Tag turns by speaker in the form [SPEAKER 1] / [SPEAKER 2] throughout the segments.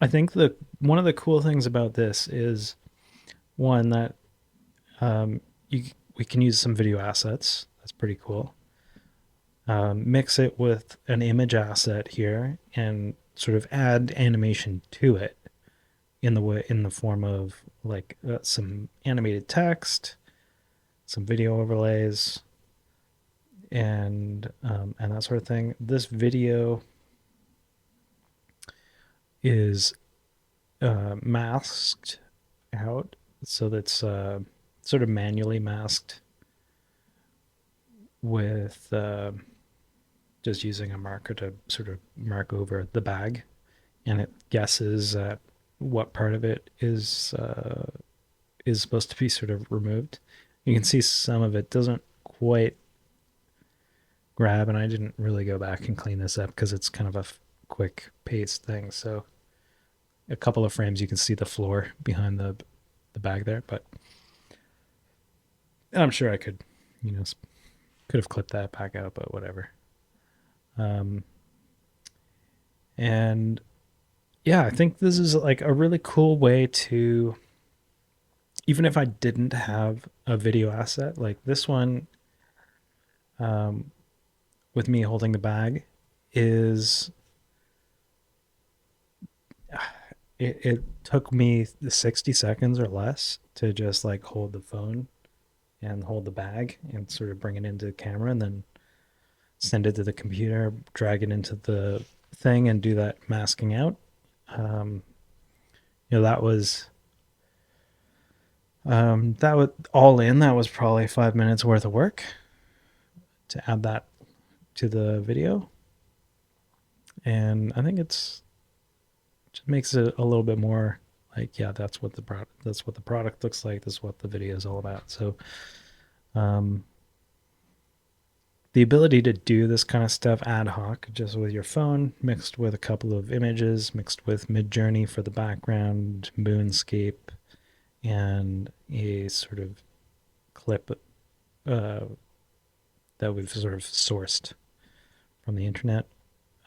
[SPEAKER 1] I think the one of the cool things about this is one that um, you we can use some video assets. That's pretty cool. Mix it with an image asset here and sort of add animation to it in the form of like some animated text, some video overlays, and that sort of thing. This video is masked out, so that's sort of manually masked with just using a marker to sort of mark over the bag, and it guesses what part of it is supposed to be sort of removed. You can see some of it doesn't quite grab, and I didn't really go back and clean this up because it's kind of a quick pace thing. So a couple of frames you can see the floor behind the bag there, but I'm sure I could, you know, could have clipped that back out, but whatever. Um, and yeah, I think this is like a really cool way to, even if I didn't have a video asset like this one, um, with me holding the bag, is it took me 60 seconds or less to just like hold the phone and hold the bag and sort of bring it into the camera and then send it to the computer, drag it into the thing and do that masking out. Um, that was that was all in. That was probably 5 minutes worth of work to add that to the video, and I think it's just makes it a little bit more like, yeah, that's what the product looks like. That's what the video is all about. So um, the ability to do this kind of stuff ad hoc just with your phone, mixed with a couple of images, mixed with Midjourney for the background, moonscape, and a sort of clip uh, that we've sort of sourced from the internet,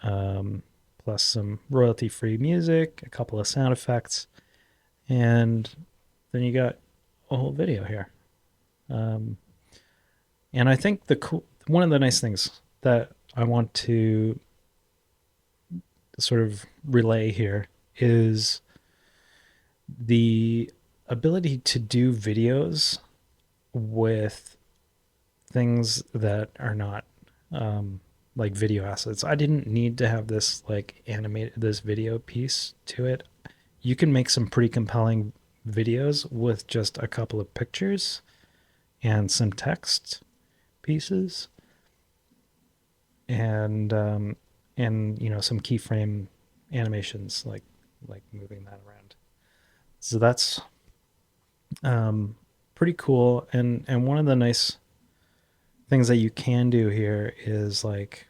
[SPEAKER 1] um, plus some royalty free music, a couple of sound effects, and then you got a whole video here. Um, and I think one of the nice things that I want to sort of relay here is the ability to do videos with things that are not like video assets. I didn't need to have this like animated this video piece to it. You can make some pretty compelling videos with just a couple of pictures and some text pieces and some keyframe animations like moving that around. So that's pretty cool. And one of the nice things that you can do here is like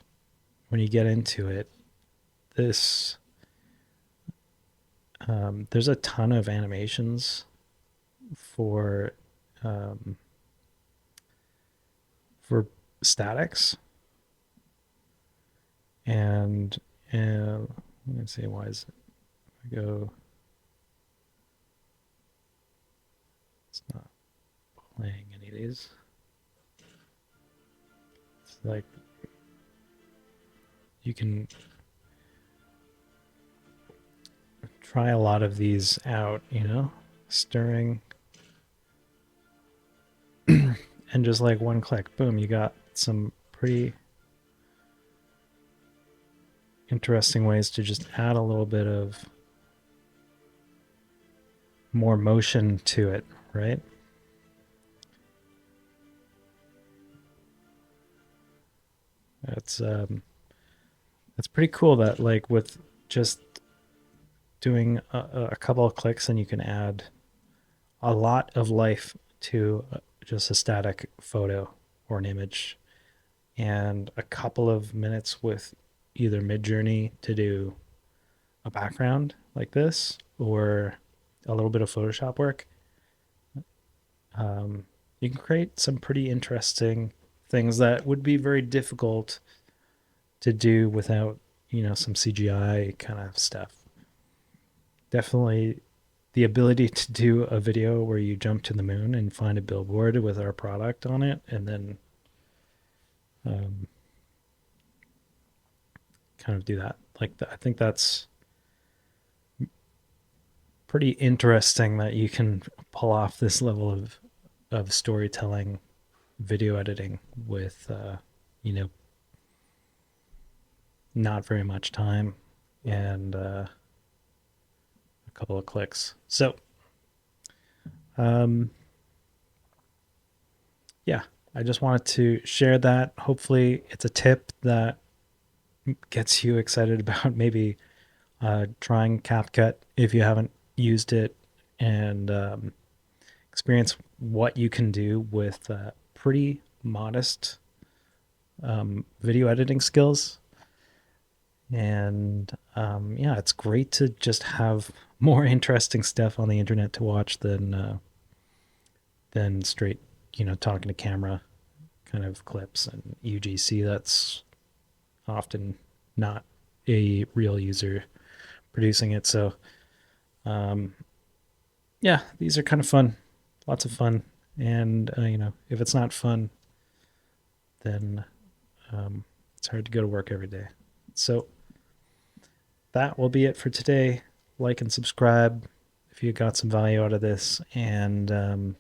[SPEAKER 1] when you get into it, this there's a ton of animations for um, for statics, and let me see, why is it? I go, it's not playing any of these. It's like you can try a lot of these out, stirring, and just like one click, boom, you got some pretty interesting ways to just add a little bit of more motion to it, right? That's pretty cool that like with just doing a couple of clicks and you can add a lot of life to just a static photo or an image, and a couple of minutes with either Midjourney to do a background like this or a little bit of Photoshop work. You can create some pretty interesting things that would be very difficult to do without, some CGI kind of stuff. definitely the ability to do a video where you jump to the moon and find a billboard with our product on it, and then um, kind of do that. Like, I think that's pretty interesting that you can pull off this level of storytelling, video editing with, you know, not very much time and a couple of clicks. So, um, yeah, I just wanted to share that. Hopefully, it's a tip that gets you excited about maybe trying CapCut if you haven't used it, and experience what you can do with pretty modest video editing skills. And yeah, it's great to just have more interesting stuff on the internet to watch than straight, talking to camera kind of clips and UGC. That's often not a real user producing it. So um, yeah, these are kind of fun, lots of fun. And if it's not fun, then it's hard to go to work every day. So that will be it for today. Like and subscribe if you got some value out of this, and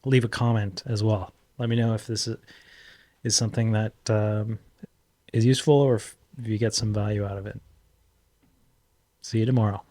[SPEAKER 1] leave a comment as well. Let me know if this is something that is useful, or if you get some value out of it. See you tomorrow.